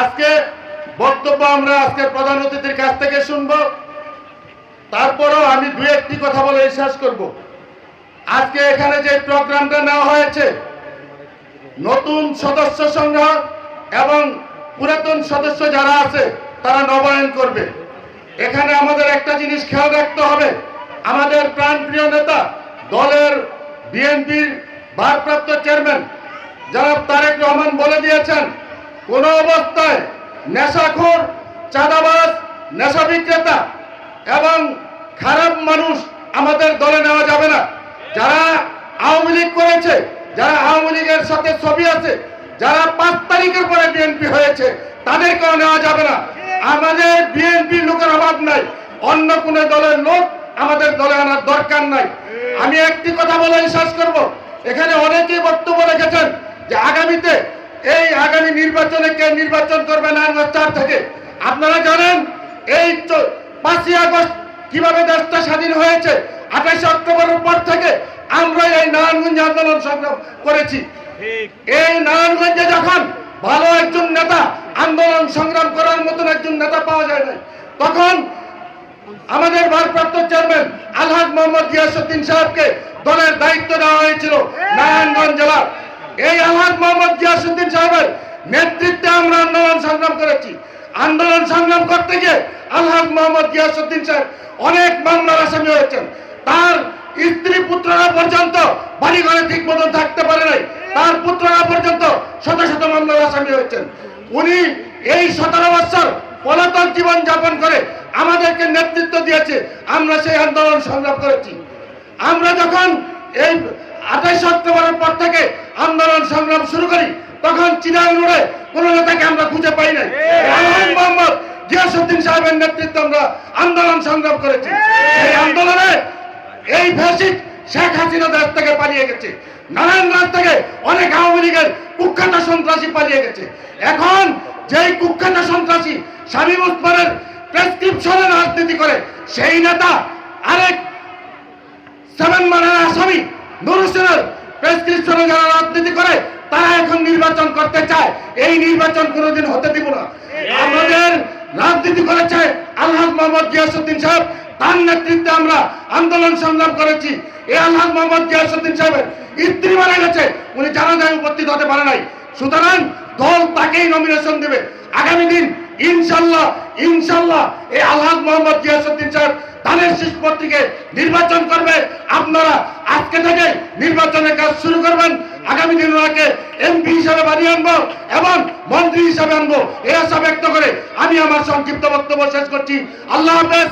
আজকে বক্তব্য আমরা আজকে প্রধান অতিথির কাছ থেকে শুনব। তারপরেও আমি দুই একটি কথা বলে শেষ করব। আজকে এখানে যে প্রোগ্রামটা নেওয়া হয়েছে, নতুন সদস্য সংগ্রহ এবং পুরাতন সদস্য যারা আছে তারা নবায়ন করবে। এখানে আমাদের একটা জিনিস খেয়াল রাখতে হবে, আমাদের প্রাণপ্রিয় নেতা দলের বিএনপির ভারপ্রাপ্ত চেয়ারম্যান জনাব তারেক রহমান বলে দিয়েছেন, কোন অবস্থায় নেশাখোর, চাঁদাবাজ, নেশা বিক্রেতা এবং খারাপ মানুষ আমাদের দলে নেওয়া যাবে না। যারা আওয়ামী লীগ করেছে, যারা আওয়ামী লীগের সাথে ছবি আছে, যারা 5 তারিখের পরে বিএনপি হয়েছে, তাদেরকেও নেওয়া যাবে না। আমাদের বিএনপির লোকের অভাব নাই, অন্য কোন দলের লোক আমাদের দলে আনার দরকার নাই। আমি একটি কথা বলে শেষ করব। এখানে অনেকেই বক্তব্য রেখেছেন যে আগামীতে আগামী নির্বাচনে কে নির্বাচন করবে নারায়ণগঞ্জ 4 থেকে। আপনারা জানেন এই 5ই আগস্ট কিভাবে দেশটা স্বাধীন হয়েছে। 28 অক্টোবরের পর থেকে আমরা এই নারায়ণগঞ্জে আন্দোলন সংগ্রাম করেছি। এই নারায়ণগঞ্জে যখন ভালো একজন নেতা, আন্দোলন সংগ্রাম করার মতন একজন নেতা পাওয়া যায় না, তখন আমাদের ভারপ্রাপ্ত চেয়ারম্যান আলহাজ মোহাম্মদ গিয়াসউদ্দিন সাহেবকে দলের দায়িত্ব দেওয়া হয়েছিল নারায়ণগঞ্জ জেলার। এই আলহাজ মোহাম্মদ গিয়াসউদ্দিন সাহেবের নেতৃত্বে আমরা আন্দোলন সংগ্রাম করেছি। আন্দোলন সংগ্রাম করতে গিয়ে আলহাজ মোহাম্মদ গিয়াসউদ্দিন সাহেব অনেক মামলার আসামি হয়েছেন। তার স্ত্রী পুত্ররা পর্যন্ত বাড়ি ঘরে ঠিক মতন থাকতে পারে নাই, তার পুত্ররা পর্যন্ত শত শত মামলার আসামি হয়েছেন। উনি এই 17 বছর পলাতক জীবন যাপন করে আমাদেরকে নেতৃত্ব দিয়েছে, আমরা সেই আন্দোলন সংগ্রাম করেছি। আমরা যখন এই 28 অক্টোবরের পর থেকে আন্দোলন সংগ্রাম শুরু করি, তখন চিনাং রোডে কোন নেতাকে আমরা খুঁজে পাই নাই। আলহাজ মোহাম্মদ গিয়াসউদ্দিন সাহেবের নেতৃত্বে আমরা আন্দোলন সংগ্রাম করেছি। এই আন্দোলনে এই ফ্যাসিস্ট শেখ হাসিনা দেশ থেকে পালিয়ে গেছে। নারায়ণগঞ্জ থেকে অনেক আওয়ামী লীগের কুখ্যাত সন্ত্রাসী পালিয়ে গেছে। এখন যেই কুখ্যাত সন্ত্রাসী শামীম ওসমানের প্রেসক্রিপশনে রাজনীতি করে, সেই নেতা আরেক 7 মানের আসামি নুর হোসেনের প্রেসক্রিপশনে যারা রাজনীতি করে, তারা এখন নির্বাচন করতে চায়। এই নির্বাচন কোনোদিন হতে দিব না। আমাদের রাজনীতি করেছে আলহাজ মোহাম্মদ গিয়াসউদ্দিন সাহেব, তার নেতৃত্বে আমরা আন্দোলন সংগ্রাম করেছি। এই আলহাজ মোহাম্মদ গিয়াসউদ্দিন সাহেবের স্ত্রী মারা গেছে, উনি জানাজায় উপস্থিত হতে পারে নাই। সুতরাং দল তাকেই নমিনেশন দেবে। আগামী দিন ইনশাল্লাহ এই আলহাজ মোহাম্মদ গিয়াসউদ্দিন সাহেব ধানের শীষ প্রতীকে নির্বাচন করবে। আপনারা আজকে থেকে নির্বাচনের কাজ শুরু করবেন। আগামী দিন ওনাকে এমপি হিসাবে বানিয়ে আনবো এবং মন্ত্রী হিসাবে আনবো, এই আশা ব্যক্ত করে আমি আমার সংক্ষিপ্ত বক্তব্য শেষ করছি। আল্লাহ হাফেজ।